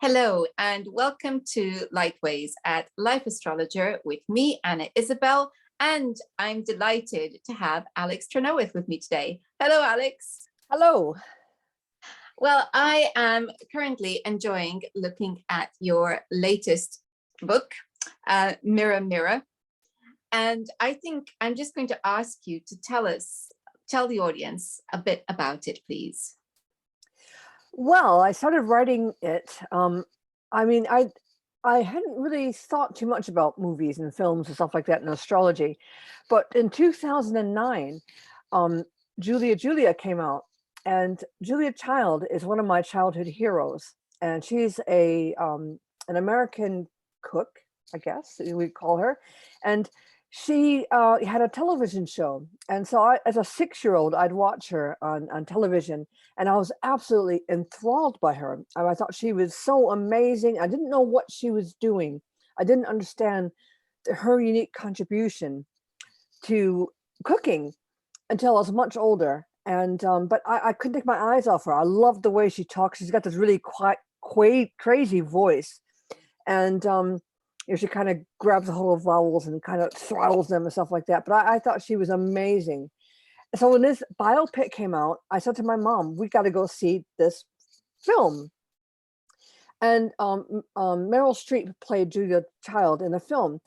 Hello, and welcome to Lightways at Life Astrologer with me, Anna Isabel, and I'm delighted to have Alex Trenoweth with me today. Hello, Alex. Hello. Well, I am currently enjoying looking at your latest book, Mirror, Mirror, and I think I'm just going to ask you to tell the audience a bit about it, please. Well, I started writing it. I hadn't really thought too much about movies and films and stuff like that in astrology, but in 2009, Julia came out, and Julia Child is one of my childhood heroes, and she's an American cook, I guess we'd call her, and she had a television show, and so as a 6-year-old, I'd watch her on television, and I was absolutely enthralled by her. I thought she was so amazing. I didn't know what she was doing. I didn't understand her unique contribution to cooking until I was much older. And but I couldn't take my eyes off her. I loved the way she talks. She's got this really crazy voice, and she kind of grabs a hold of vowels and kind of throttles them and stuff like that. But I thought she was amazing. So when this biopic came out, I said to my mom, "We got to go see this film." And Meryl Streep played Julia Child in the film,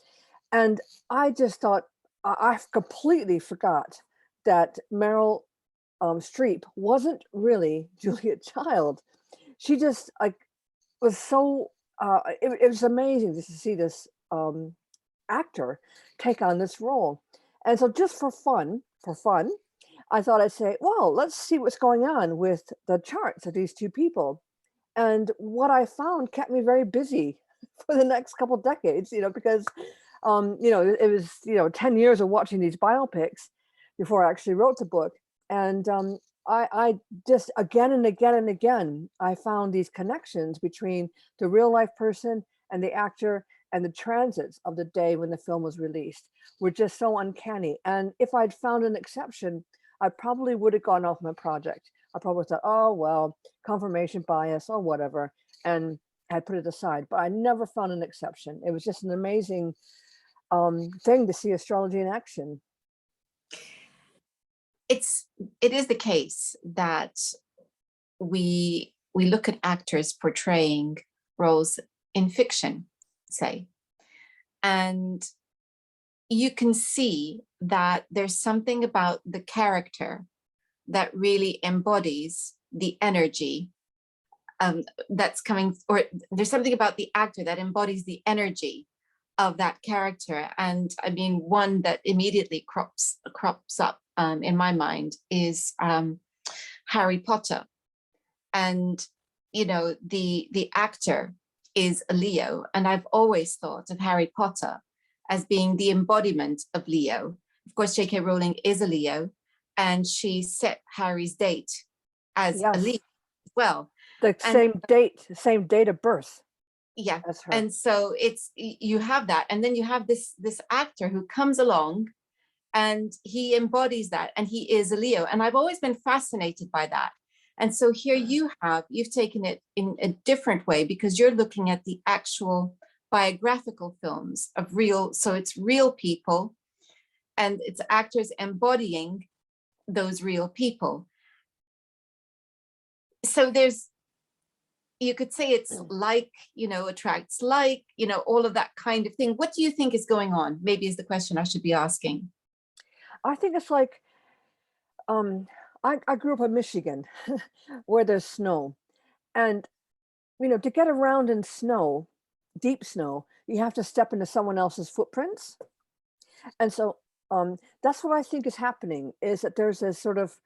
and I just thought I completely forgot that Meryl Streep wasn't really Julia Child. She just was so. It was amazing just to see this actor take on this role, and so just for fun, I thought I'd say, well, let's see what's going on with the charts of these two people. And what I found kept me very busy for the next couple of decades, because, it was, 10 years of watching these biopics before I actually wrote the book. And I just again and again and again, I found these connections between the real life person and the actor, and the transits of the day when the film was released were just so uncanny. And if I'd found an exception, I probably would have gone off my project. I probably thought, oh, well, confirmation bias or whatever, and had put it aside. But I never found an exception. It was just an amazing thing to see astrology in action. It is the case that we look at actors portraying roles in fiction, say, and you can see that there's something about the character that really embodies the energy that's coming, or there's something about the actor that embodies the energy of that character. And I mean, one that immediately crops up in my mind is Harry Potter. And, the actor is a Leo. And I've always thought of Harry Potter as being the embodiment of Leo. Of course, J.K. Rowling is a Leo, and she set Harry's date as a Leo as well. The same date of birth. Yeah. And so you have that. And then you have this actor who comes along and he embodies that, and he is a Leo. And I've always been fascinated by that. And so here you've taken it in a different way, because you're looking at the actual biographical films of so it's real people, and it's actors embodying those real people. So you could say it's like, attracts like, all of that kind of thing. What do you think is going on? Maybe is the question I should be asking. I think it's like, I grew up in Michigan where there's snow, and, to get around in snow, deep snow, you have to step into someone else's footprints. And so that's what I think is happening, is that there's this sort of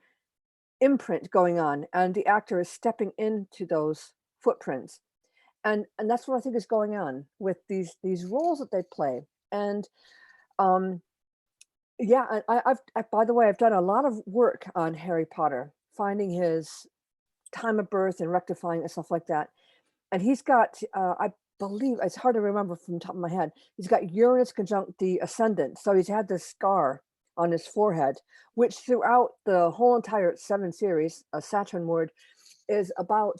imprint going on, and the actor is stepping into those footprints. And that's what I think is going on with these roles that they play. And yeah, I've by the way, I've done a lot of work on Harry Potter, finding his time of birth and rectifying and stuff like that. And he's got, I believe, it's hard to remember from the top of my head, he's got Uranus conjunct the ascendant. So he's had this scar on his forehead, which throughout the whole entire 7 series, Saturn word, is about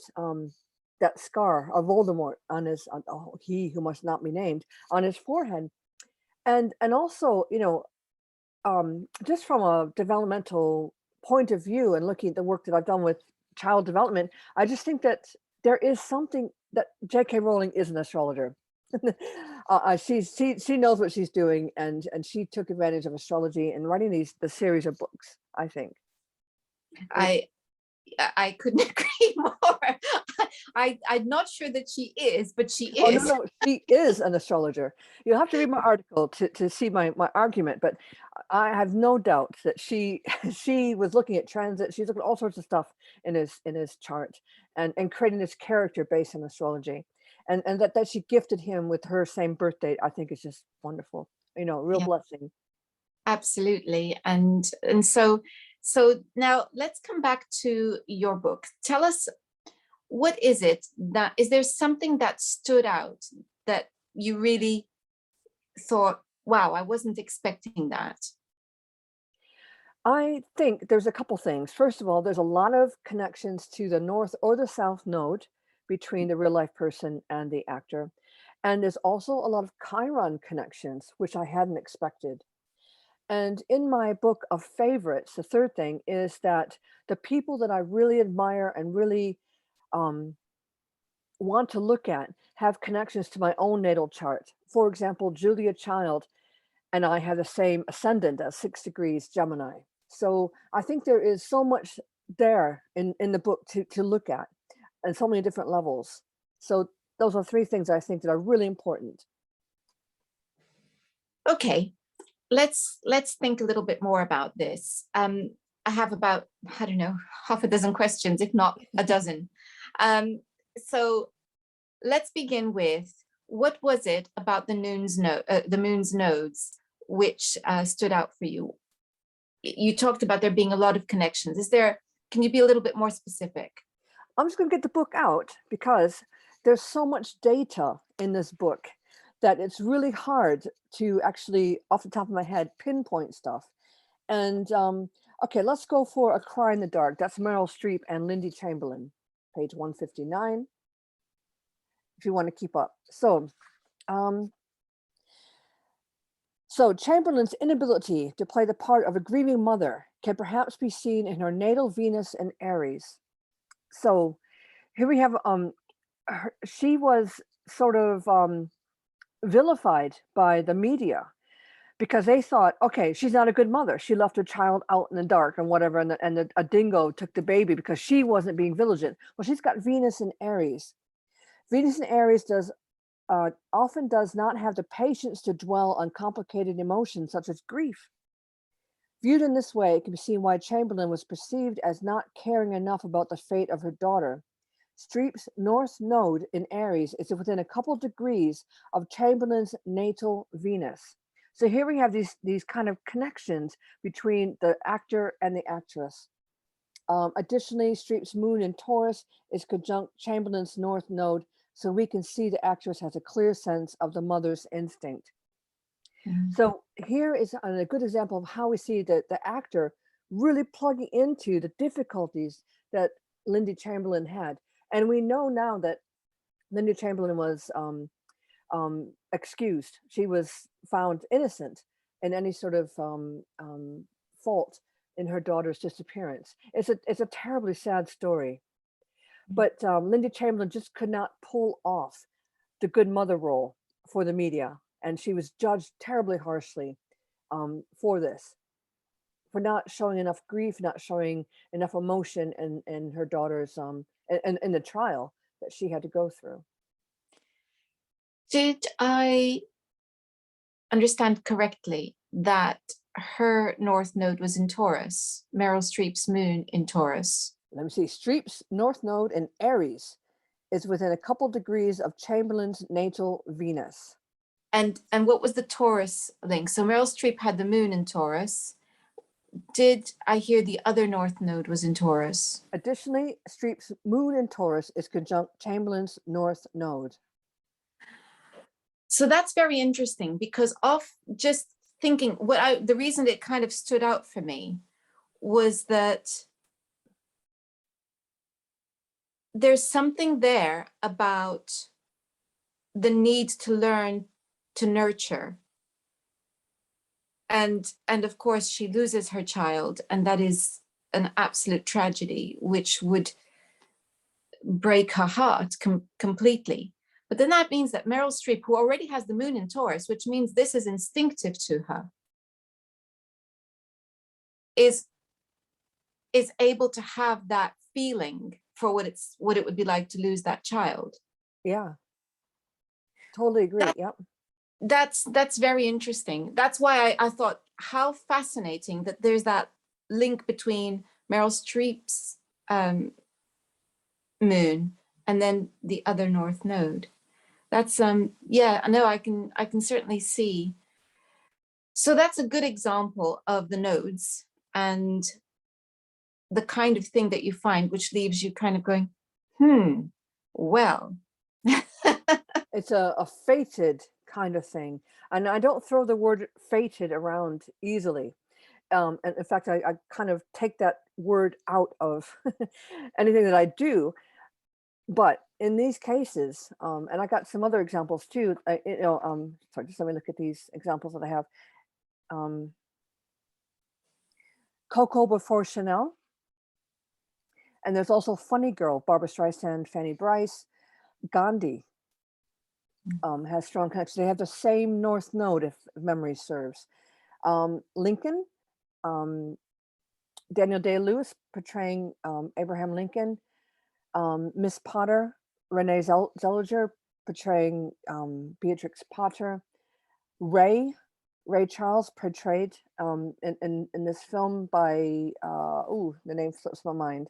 that scar of Voldemort on his, he who must not be named, on his forehead. And also, you know, just from a developmental point of view and looking at the work that I've done with child development, I just think that there is something that J.K. Rowling is an astrologer. She knows what she's doing, and she took advantage of astrology in writing the series of books, I think. I couldn't agree more. I'm not sure that she is, but she is. Oh, no, she is an astrologer. You'll have to read my article to see my argument, but I have no doubt that she was looking at transit. She's looking at all sorts of stuff in his chart, and creating this character based on astrology, and that she gifted him with her same birthday, I think is just wonderful. You know, real blessing. Absolutely. And so now let's come back to your book. Tell us, what is there something that stood out that you really thought, wow, I wasn't expecting that? I think there's a couple things. First of all, there's a lot of connections to the north or the south node between the real life person and the actor. And there's also a lot of Chiron connections, which I hadn't expected. And in my book of favorites, the third thing is that the people that I really admire and really want to look at have connections to my own natal chart. For example, Julia Child and I have the same ascendant as 6 degrees Gemini. So I think there is so much there in the book to look at, and so many different levels. So those are three things I think that are really important. Okay, let's think a little bit more about this. I have about, I don't know, half a dozen questions, if not a dozen. So let's begin with, what was it about the moon's nodes which stood out for you? You talked about there being a lot of connections. Can you be a little bit more specific? I'm just going to get the book out because there's so much data in this book that it's really hard to actually, off the top of my head, pinpoint stuff. And okay, let's go for A Cry in the Dark. That's Meryl Streep and Lindy Chamberlain, page 159, if you want to keep up. So Chamberlain's inability to play the part of a grieving mother can perhaps be seen in her natal Venus and Aries. So here we have, she was sort of vilified by the media because they thought, okay, she's not a good mother. She left her child out in the dark and whatever, and a dingo took the baby because she wasn't being vigilant. Well, she's got Venus in Aries. Venus in Aries often does not have the patience to dwell on complicated emotions such as grief. Viewed in this way, it can be seen why Chamberlain was perceived as not caring enough about the fate of her daughter. Streep's north node in Aries is within a couple degrees of Chamberlain's natal Venus. So here we have these kind of connections between the actor and the actress. Additionally, Streep's moon in Taurus is conjunct Chamberlain's north node, so we can see the actress has a clear sense of the mother's instinct. Mm-hmm. So here is a good example of how we see that the actor really plugging into the difficulties that Lindy Chamberlain had. And we know now that Lindy Chamberlain was excused. She was found innocent in any sort of fault in her daughter's disappearance. It's a terribly sad story. But Lindy Chamberlain just could not pull off the good mother role for the media. And she was judged terribly harshly for this, for not showing enough grief, not showing enough emotion in her daughter's, in the trial that she had to go through. Did I understand correctly that her north node was in Taurus, Meryl Streep's moon in Taurus? Let me see. Streep's north node in Aries is within a couple degrees of Chamberlain's natal Venus. And what was the Taurus link? So Meryl Streep had the moon in Taurus. Did I hear the other north node was in Taurus? Additionally, Streep's moon in Taurus is conjunct Chamberlain's north node. So that's very interesting, because of just thinking, the reason it kind of stood out for me was that there's something there about the need to learn to nurture. And of course, she loses her child, and that is an absolute tragedy, which would break her heart completely. But then that means that Meryl Streep, who already has the moon in Taurus, which means this is instinctive to her, is able to have that feeling for what it would be like to lose that child. Yeah, totally agree. Yep. That's very interesting. That's why I thought how fascinating that there's that link between Meryl Streep's moon and then the other North Node. That's yeah, I know, I can certainly see. So that's a good example of the nodes and the kind of thing that you find, which leaves you kind of going, well. It's a fated kind of thing. And I don't throw the word fated around easily. And in fact, I kind of take that word out of anything that I do. But in these cases, and I got some other examples too, sorry, just let me look at these examples that I have. Coco before Chanel. And there's also Funny Girl, Barbara Streisand, Fanny Bryce. Gandhi has strong connections. They have the same North Node, if memory serves. Lincoln, Daniel Day-Lewis portraying Abraham Lincoln. Miss Potter, Renee Zellweger portraying Beatrix Potter. Ray Charles portrayed in this film by the name slips my mind.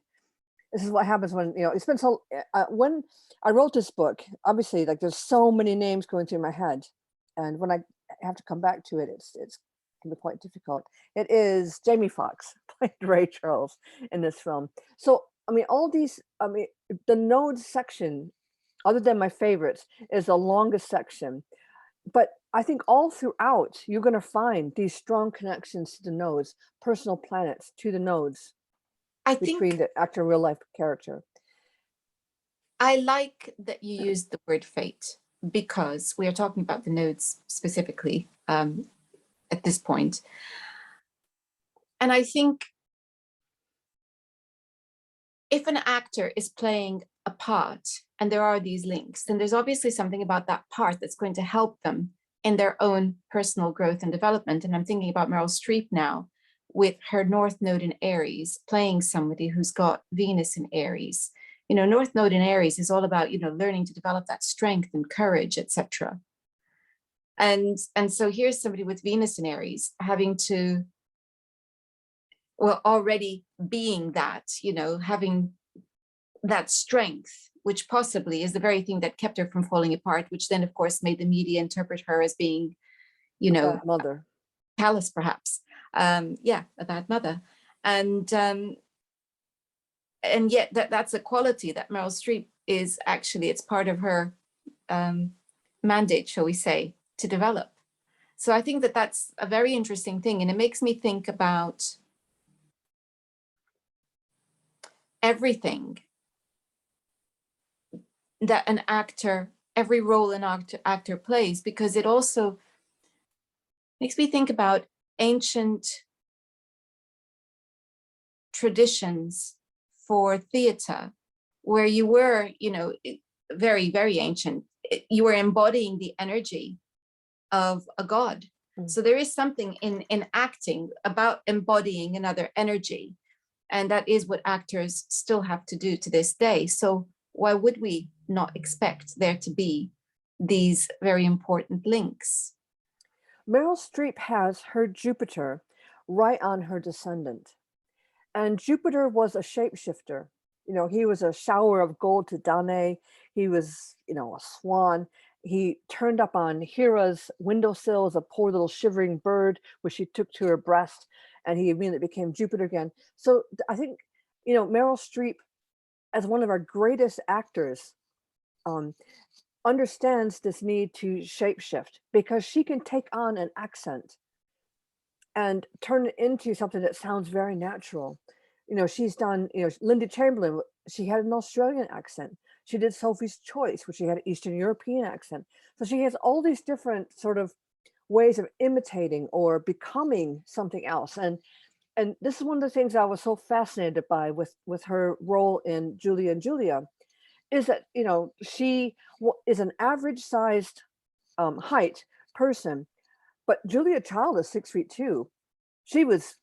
This is what happens when it's been so. When I wrote this book, obviously, like there's so many names going through my head, and when I have to come back to it, it's can be quite difficult. It is Jamie Foxx played Ray Charles in this film. So I mean, all these. I mean, the nodes section, other than my favorites, is the longest section. But I think all throughout, you're going to find these strong connections to the nodes, personal planets to the nodes. I Between think the actor and real life character. I like that you used the word fate, because we are talking about the nodes specifically at this point. And I think if an actor is playing a part and there are these links, then there's obviously something about that part that's going to help them in their own personal growth and development. And I'm thinking about Meryl Streep now with her North Node in Aries, playing somebody who's got Venus in Aries. North Node in Aries is all about, learning to develop that strength and courage, etc. And so here's somebody with Venus in Aries having to, well, already being that, having that strength, which possibly is the very thing that kept her from falling apart, which then, of course, made the media interpret her as being, Bad mother, callous, perhaps. Yeah, a bad mother. And yet that's a quality that Meryl Streep is actually, it's part of her mandate, shall we say, to develop. So I think that that's a very interesting thing. And it makes me think about everything that an actor, every role an actor plays, because it also makes me think about ancient traditions for theater, where you were, very, very ancient. You were embodying the energy of a god. So there is something in acting about embodying another energy. And that is what actors still have to do to this day. So why would we not expect there to be these very important links? Meryl Streep has her Jupiter right on her descendant. And Jupiter was a shapeshifter. He was a shower of gold to Danae. He was, a swan. He turned up on Hera's windowsill as a poor little shivering bird, which she took to her breast, and he immediately became Jupiter again. So I think, Meryl Streep, as one of our greatest actors, understands this need to shapeshift, because she can take on an accent and turn it into something that sounds very natural. she's done, Linda Chamberlain, she had an Australian accent. She did Sophie's Choice, which she had an Eastern European accent. So she has all these different sort of ways of imitating or becoming something else. And this is one of the things I was so fascinated by with her role in Julia and Julia, is that she is an average sized height person, but Julia Child is 6'2". She was,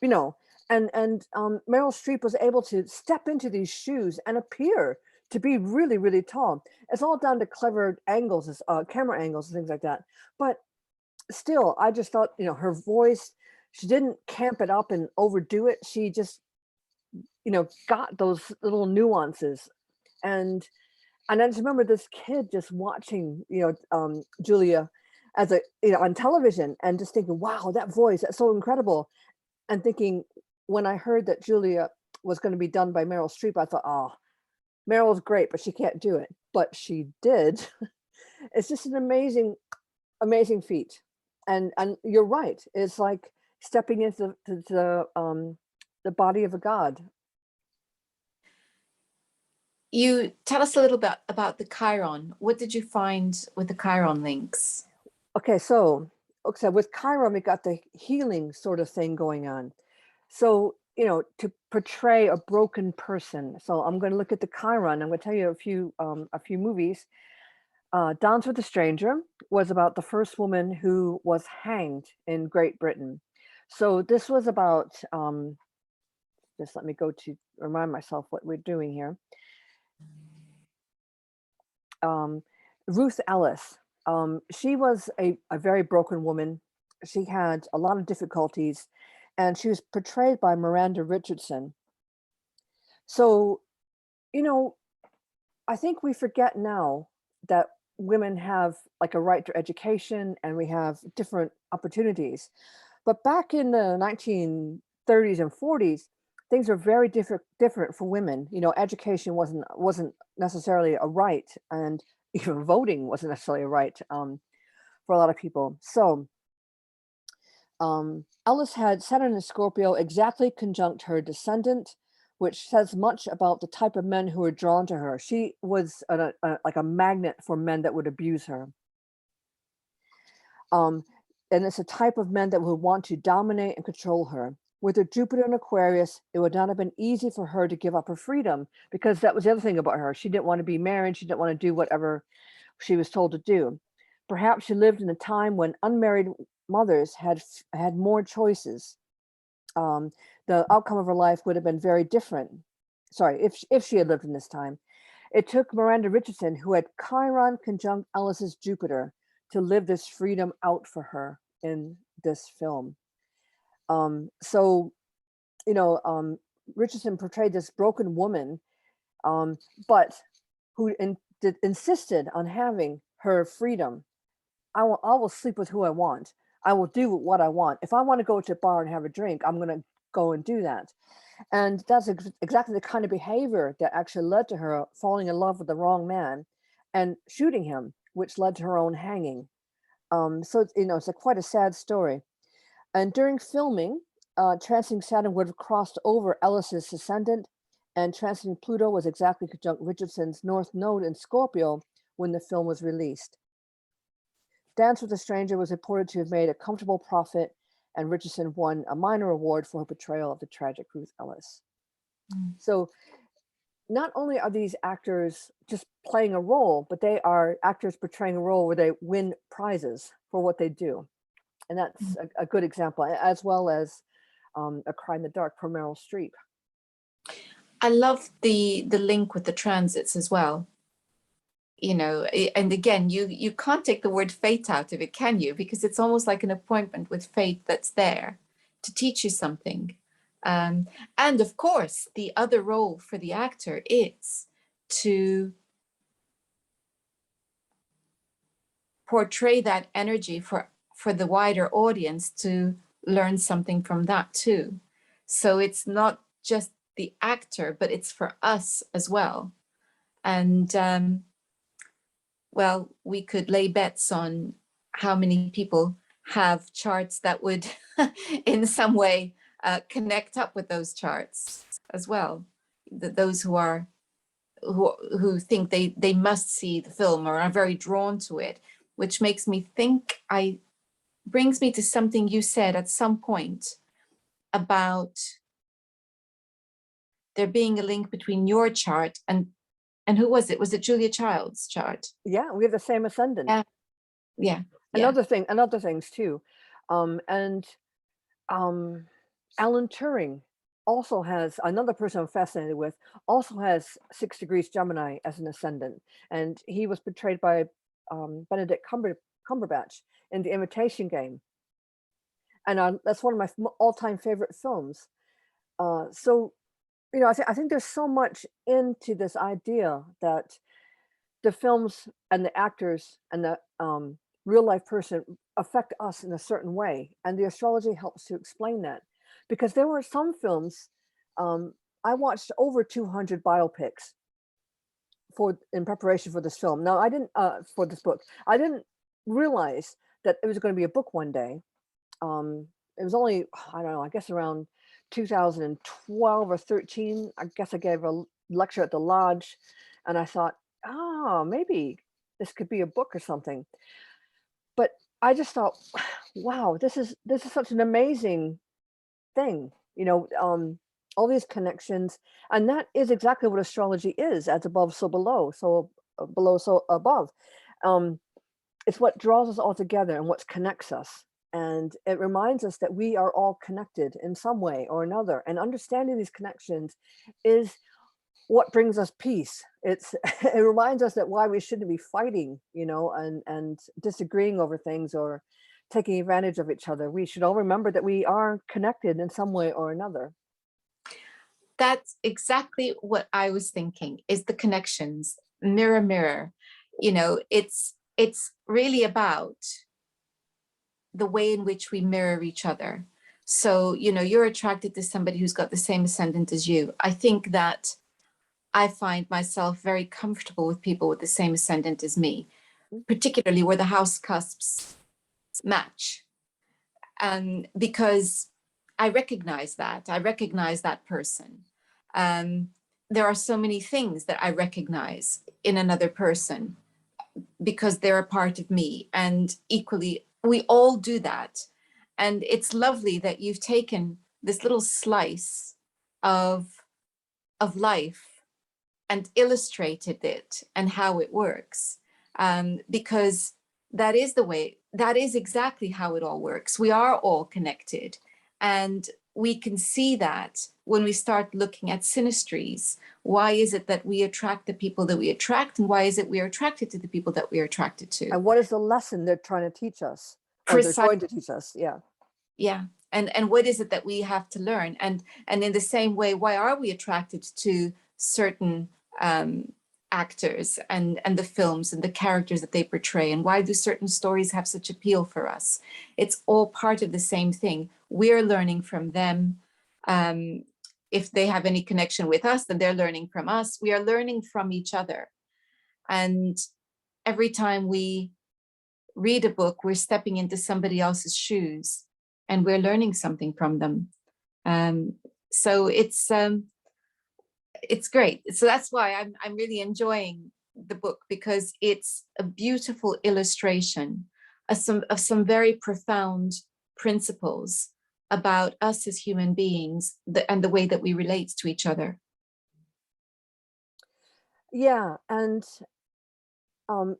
and Meryl Streep was able to step into these shoes and appear to be really, really tall. It's all down to clever angles, camera angles and things like that. But still, I just thought, her voice, she didn't camp it up and overdo it. She just, got those little nuances. And I just remember this kid just watching, Julia as on television and just thinking, wow, that voice, that's so incredible. And thinking, when I heard that Julia was going to be done by Meryl Streep, I thought, oh, Meryl's great, but she can't do it. But she did. It's just an amazing, amazing feat. And you're right. It's like stepping into the body of a god. You tell us a little bit about the Chiron. What did you find with the Chiron links? Okay, so with Chiron, we got the healing sort of thing going on. So, to portray a broken person. So I'm going to look at the Chiron. I'm going to tell you a few movies. Dance with a Stranger was about the first woman who was hanged in Great Britain. So this was about, just let me go to remind myself what we're doing here. Ruth Ellis. She was a very broken woman. She had a lot of difficulties, and she was portrayed by Miranda Richardson. So, I think we forget now that women have like a right to education and we have different opportunities. But back in the 1930s and 40s, things were very different for women. Education wasn't necessarily a right, and even voting wasn't necessarily a right for a lot of people. So Ellis had Saturn in Scorpio exactly conjunct her descendant, which says much about the type of men who were drawn to her. She was like a magnet for men that would abuse her. And it's a type of men that would want to dominate and control her. With her Jupiter in Aquarius, it would not have been easy for her to give up her freedom, because that was the other thing about her. She didn't want to be married. She didn't want to do whatever she was told to do. Perhaps she lived in a time when unmarried mothers had more choices. The outcome of her life would have been very different. Sorry, if she had lived in this time. It took Miranda Richardson, who had Chiron conjunct Ellis's Jupiter, to live this freedom out for her in this film. Richardson portrayed this broken woman, but who insisted on having her freedom. I will sleep with who I want. I will do what I want. If I want to go to a bar and have a drink, I'm going to go and do that. And that's exactly the kind of behavior that actually led to her falling in love with the wrong man and shooting him, which led to her own hanging. So it's quite a sad story. And during filming, transiting Saturn would have crossed over Ellis's ascendant, and transiting Pluto was exactly conjunct Richardson's North Node in Scorpio when the film was released. Dance with a Stranger was reported to have made a comfortable profit, and Richardson won a minor award for her portrayal of the tragic Ruth Ellis. So not only are these actors just playing a role, but they are actors portraying a role where they win prizes for what they do. And that's a good example, as well as A Cry in the Dark for Meryl Streep. I love the link with the transits as well. And again, you can't take the word fate out of it, can you? Because it's almost like an appointment with fate that's there to teach you something. And of course, the other role for the actor is to portray that energy for the wider audience to learn something from that too. So it's not just the actor, but it's for us as well. And well, we could lay bets on how many people have charts that would in some way connect up with those charts as well. Those who think they must see the film or are very drawn to it, which makes me think, brings me to something you said at some point about there being a link between your chart and who was it? Was it Julia Child's chart? Yeah, we have the same ascendant. Yeah, yeah, And yeah. other things too. And Alan Turing also has, another person I'm fascinated with, also has 6 degrees Gemini as an ascendant. And he was portrayed by Benedict Cumberbatch in The Imitation Game. And that's one of my all-time favorite films. So, you know, I think there's so much into this idea that the films and the actors and the real life person affect us in a certain way, and the astrology helps to explain that. Because there were some films, I watched over 200 biopics in preparation for this film. Now I didn't for this book. I didn't realize that it was going to be a book one day. It was only, I don't know, I guess around 2012 or 13. I guess I gave a lecture at the lodge, and I thought, oh, maybe this could be a book or something. But I just thought, wow, this is such an amazing thing, you know, all these connections, and that is exactly what astrology is: as above, so below, so below, so above. It's what draws us all together and what connects us. And it reminds us that we are all connected in some way or another. And understanding these connections is what brings us peace. It's it reminds us that why we shouldn't be fighting, you know, and disagreeing over things or taking advantage of each other. We should all remember that we are connected in some way or another. That's exactly what I was thinking, is the connections, mirror, mirror. You know, it's really about the way in which we mirror each other. So, you know, you're attracted to somebody who's got the same ascendant as you. I think that I find myself very comfortable with people with the same ascendant as me, particularly where the house cusps match. Because I recognize that person. There are so many things that I recognize in another person because they're a part of me. And equally, we all do that. And it's lovely that you've taken this little slice of life and illustrated it and how it works. Because that is exactly how it all works. We are all connected. And we can see that when we start looking at synastries. Why is it that we attract the people that we attract? And why is it we are attracted to the people that we are attracted to? And what is the lesson they're trying to teach us? Or they're going to teach us, yeah. Yeah. And what is it that we have to learn? And in the same way, why are we attracted to certain actors and the films and the characters that they portray? And why do certain stories have such appeal for us? It's all part of the same thing. We're learning from them. If they have any connection with us, then they're learning from us. We are learning from each other. And every time we read a book, we're stepping into somebody else's shoes and we're learning something from them. So it's great. So that's why I'm really enjoying the book, because it's a beautiful illustration of some very profound principles about us as human beings and the way that we relate to each other. Yeah, and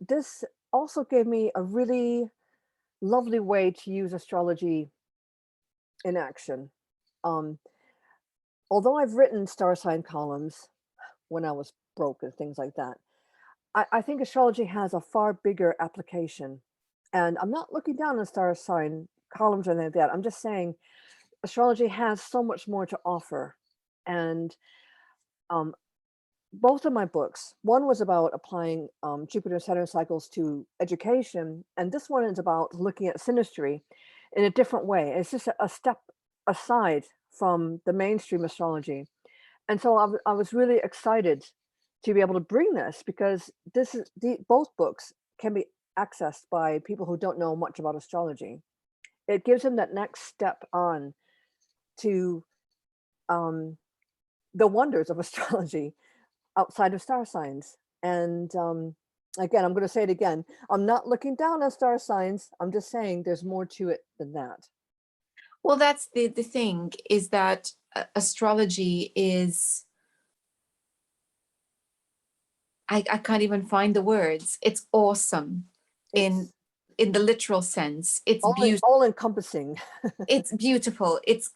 this also gave me a really lovely way to use astrology in action. Although I've written star sign columns when I was broke and things like that, I think astrology has a far bigger application. And I'm not looking down on star sign columns or anything like that. I'm just saying astrology has so much more to offer. And both of my books, one was about applying Jupiter Saturn cycles to education, and this one is about looking at synastry in a different way. It's just a step aside from the mainstream astrology. And so I was really excited to be able to bring this, because both books can be accessed by people who don't know much about astrology. It gives them that next step on to the wonders of astrology outside of star signs. And again, I'm going to say it again. I'm not looking down on star signs. I'm just saying there's more to it than that. Well, that's the thing, is that astrology is, I can't even find the words. It's awesome in It's the literal sense. It's beautiful. all encompassing. It's beautiful. It's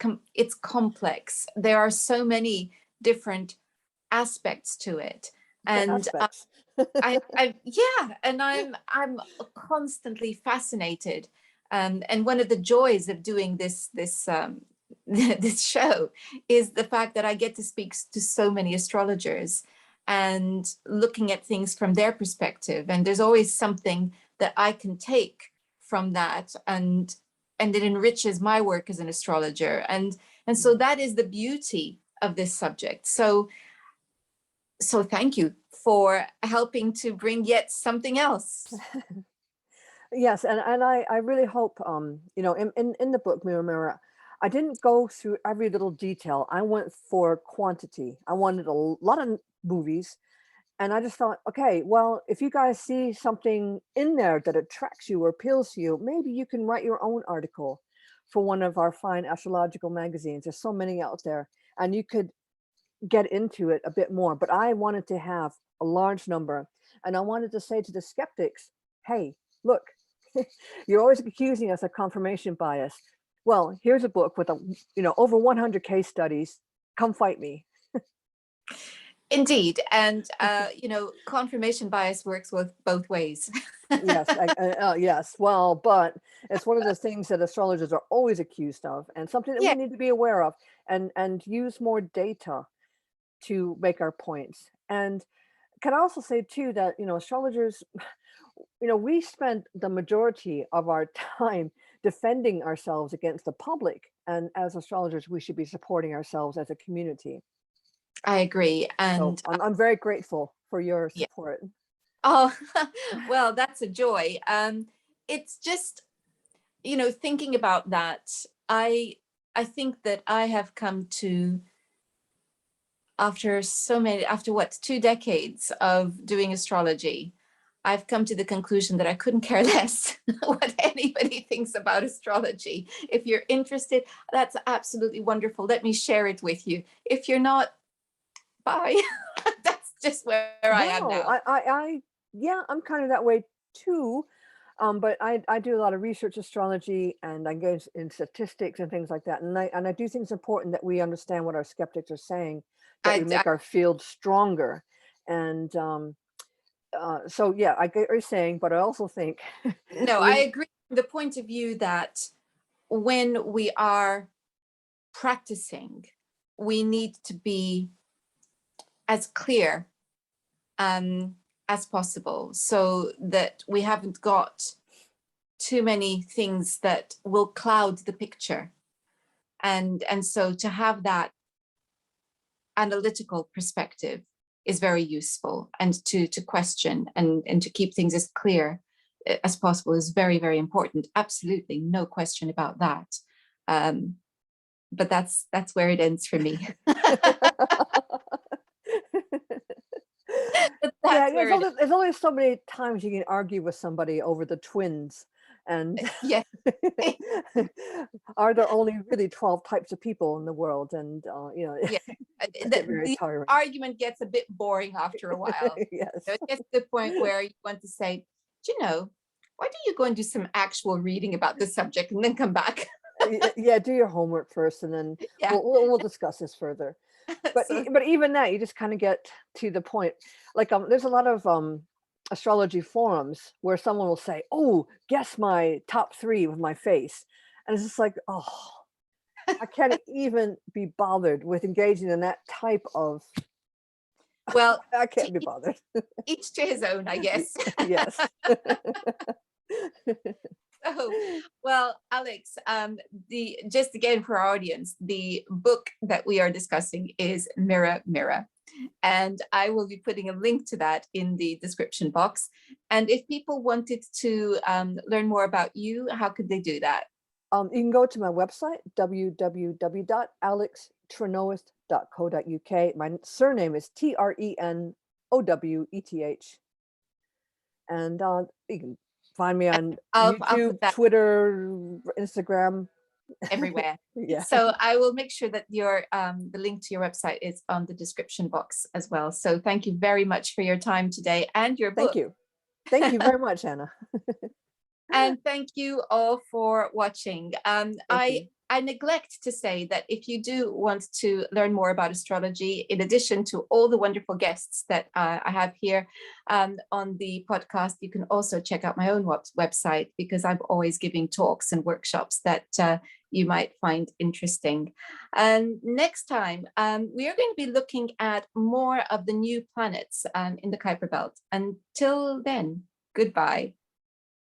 complex. There are so many different aspects to it, and Aspects. yeah, and I'm constantly fascinated, and one of the joys of doing this this show is the fact that I get to speak to so many astrologers and looking at things from their perspective, and there's always something that I can take from that, and it enriches my work as an astrologer, and so that is the beauty of this subject. So thank you for helping to bring yet something else. Yes, and I really hope you know, in the book Mirror Mirror, I didn't go through every little detail. I went for quantity. I wanted a lot of movies, and I just thought, okay, well, if you guys see something in there that attracts you or appeals to you, maybe you can write your own article for one of our fine astrological magazines. There's so many out there, and you could get into it a bit more. But I wanted to have a large number, and I wanted to say to the skeptics, hey, look, you're always accusing us of confirmation bias. Well, here's a book with over 100 case studies. Come fight me. Indeed, and confirmation bias works with both ways. Yes, yes. Well, but it's one of the things that astrologers are always accused of, and something that Yeah, we need to be aware of, and use more data to make our points. And can I also say too that astrologers, we spend the majority of our time defending ourselves against the public, and as astrologers, we should be supporting ourselves as a community. I agree, So and I'm very grateful for your yeah. support. Oh, well, that's a joy. It's just, thinking about that, I think that I have come to, after what, 2 decades of doing astrology, I've come to the conclusion that I couldn't care less what anybody thinks about astrology. If you're interested, that's absolutely wonderful. Let me share it with you. If you're not, bye. That's just where I am Wow, now. yeah, I'm kind of that way too. But I do a lot of research astrology, and I go in statistics and things like that. And I do think it's important that we understand what our skeptics are saying, that we I make our field stronger. And so yeah, I get what you're saying, but I also think No, I we agree from the point of view that when we are practicing, we need to be as clear as possible, so that we haven't got too many things that will cloud the picture. And so to have that analytical perspective is very useful, and to question and to keep things as clear as possible is very, very important. Absolutely, no question about that. But that's where it ends for me. But yeah, that's where it is. there's only so many times you can argue with somebody over the twins, and Yeah. are there only really 12 types of people in the world? And Yeah. it can get very The tiring. argument gets a bit boring after a while. Yes. It gets to the point where you want to say, do you know, why don't you go and do some actual reading about this subject and then come back? Yeah, do your homework first, and then Yeah. we'll discuss this further. But So but even that, you just kind of get to the point. Like there's a lot of astrology forums where someone will say, "Oh, guess my top 3 with my face," and it's just like, oh, I can't even be bothered with engaging in that type of. well, I to can't be bothered. each to his own, I guess. Yes. So, well, Alex, the just again for our audience, the book that we are discussing is Mirror Mirror, and I will be putting a link to that in the description box. And if people wanted to learn more about you, how could they do that? You can go to my website, www.alextrenoweth.co.uk. My surname is Trenoweth. And you can find me on I'll YouTube, put that Twitter, Instagram. everywhere. Yeah. So I will make sure that your the link to your website is on the description box as well. So thank you very much for your time today and your Thank book. you. Thank you very much, Anna. And thank you all for watching. Thank you. I neglect to say that if you do want to learn more about astrology, in addition to all the wonderful guests that I have here on the podcast, you can also check out my own website, because I'm always giving talks and workshops that you might find interesting. And next time, we are going to be looking at more of the new planets in the Kuiper Belt. Until then, goodbye.